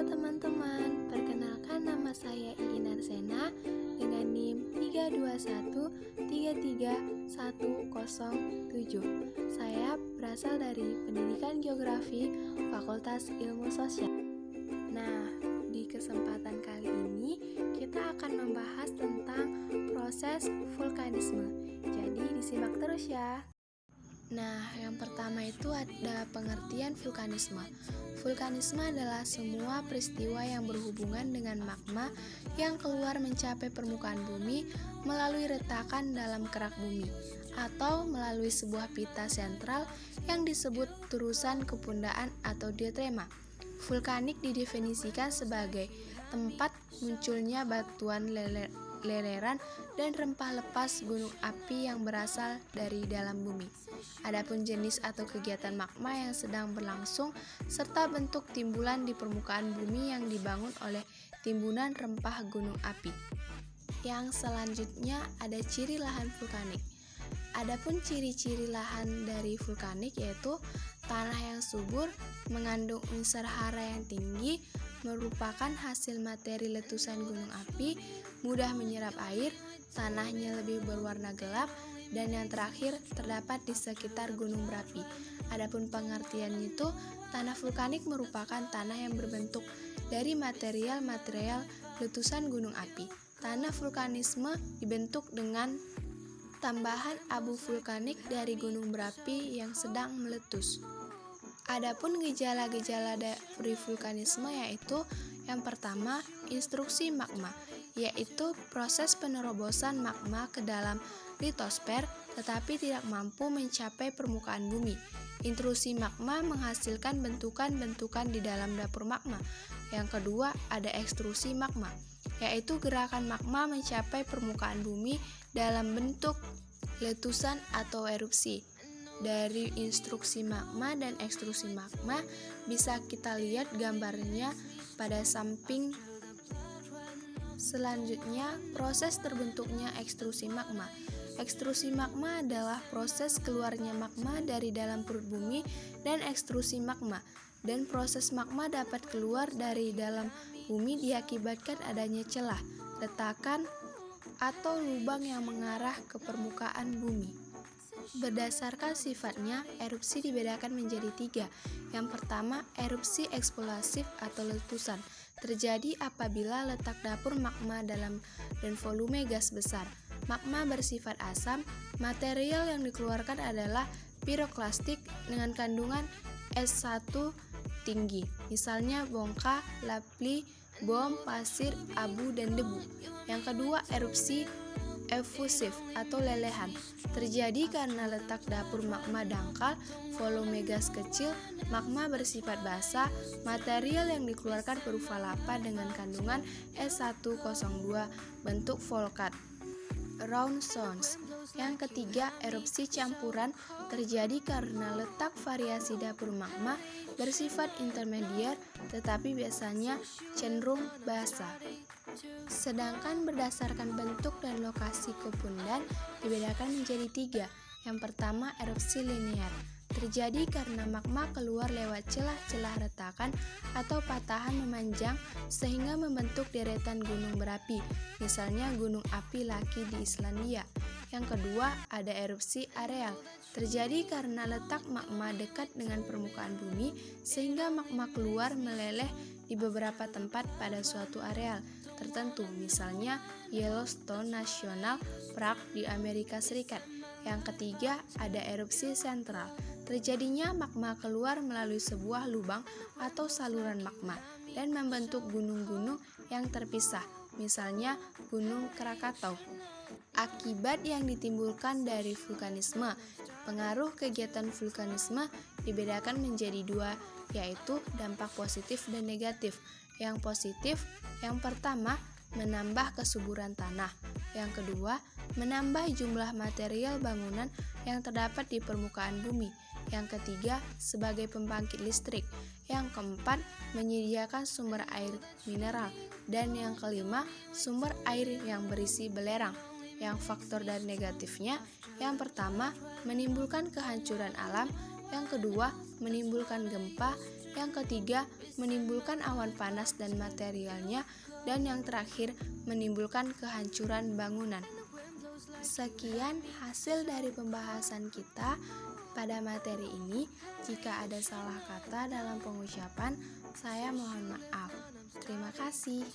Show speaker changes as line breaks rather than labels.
teman-teman, perkenalkan nama saya Iin Arsena dengan NIM 321331107. Saya berasal dari Pendidikan Geografi Fakultas Ilmu Sosial. Nah, di kesempatan kali ini kita akan membahas tentang proses vulkanisme. Jadi disimak terus ya. Nah, yang pertama itu ada pengertian vulkanisme. Vulkanisme adalah semua peristiwa yang berhubungan dengan magma yang keluar mencapai permukaan bumi melalui retakan dalam kerak bumi atau melalui sebuah pita sentral yang disebut turusan kepundaan atau diatrema. Vulkanik didefinisikan sebagai tempat munculnya batuan leleran dan rempah lepas gunung api yang berasal dari dalam bumi. Adapun jenis atau kegiatan magma yang sedang berlangsung serta bentuk timbulan di permukaan bumi yang dibangun oleh timbunan rempah gunung api. Yang selanjutnya ada ciri lahan vulkanik. Adapun ciri-ciri lahan dari vulkanik yaitu tanah yang subur, mengandung unsur hara yang tinggi, merupakan hasil materi letusan gunung api, mudah menyerap air, tanahnya lebih berwarna gelap, dan yang terakhir terdapat di sekitar gunung berapi. Adapun pengertiannya itu, tanah vulkanik merupakan tanah yang berbentuk dari material-material letusan gunung api. Tanah vulkanisme dibentuk dengan tambahan abu vulkanik dari gunung berapi yang sedang meletus. Adapun gejala-gejala dari vulkanisme yaitu yang pertama, instruksi magma, yaitu proses penerobosan magma ke dalam litosfer tetapi tidak mampu mencapai permukaan bumi. Intrusi magma menghasilkan bentukan-bentukan di dalam dapur magma. Yang kedua, ada ekstrusi magma, yaitu gerakan magma mencapai permukaan bumi dalam bentuk letusan atau erupsi. Dari instruksi magma dan ekstrusi magma bisa kita lihat gambarnya pada samping. Selanjutnya, proses terbentuknya ekstrusi magma. Ekstrusi magma adalah proses keluarnya magma dari dalam perut bumi dan ekstrusi magma. Dan proses magma dapat keluar dari dalam bumi diakibatkan adanya celah, retakan, atau lubang yang mengarah ke permukaan bumi. Berdasarkan sifatnya, erupsi dibedakan menjadi 3. Yang pertama, erupsi eksplosif atau letusan. Terjadi apabila letak dapur magma dalam dan volume gas besar. Magma bersifat asam, material yang dikeluarkan adalah piroklastik dengan kandungan S1 tinggi. Misalnya bongkah, lapli, bom, pasir, abu, dan debu. Yang kedua, erupsi efusif atau lelehan. Terjadi karena letak dapur magma dangkal, volume gas kecil, magma bersifat basah, material yang dikeluarkan berupa lava dengan kandungan S102 bentuk volkat. Round zones. Yang ketiga, erupsi campuran terjadi karena letak variasi dapur magma bersifat intermediar tetapi biasanya cenderung basah. Sedangkan berdasarkan bentuk dan lokasi kepundan dibedakan menjadi 3. Yang pertama, erupsi linear. Terjadi karena magma keluar lewat celah-celah retakan atau patahan memanjang sehingga membentuk deretan gunung berapi, misalnya gunung api Laki di Islandia. Yang kedua, ada erupsi areal. Terjadi karena letak magma dekat dengan permukaan bumi sehingga magma keluar meleleh di beberapa tempat pada suatu areal tertentu, misalnya Yellowstone National Park di Amerika Serikat. Yang ketiga, ada erupsi sentral. Terjadinya magma keluar melalui sebuah lubang atau saluran magma dan membentuk gunung-gunung yang terpisah, misalnya Gunung Krakatau. Akibat yang ditimbulkan dari vulkanisme. Pengaruh kegiatan vulkanisme dibedakan menjadi 2, yaitu dampak positif dan negatif. Yang positif, yang pertama, menambah kesuburan tanah. Yang kedua, menambah jumlah material bangunan yang terdapat di permukaan bumi. Yang ketiga, sebagai pembangkit listrik. Yang keempat, menyediakan sumber air mineral. Dan yang kelima, sumber air yang berisi belerang. Yang faktor dan negatifnya, yang pertama, menimbulkan kehancuran alam. Yang kedua, menimbulkan gempa. Yang ketiga, menimbulkan awan panas dan materialnya. Dan yang terakhir, menimbulkan kehancuran bangunan. Sekian hasil dari pembahasan kita pada materi ini. Jika ada salah kata dalam pengucapan, saya mohon maaf. Terima kasih.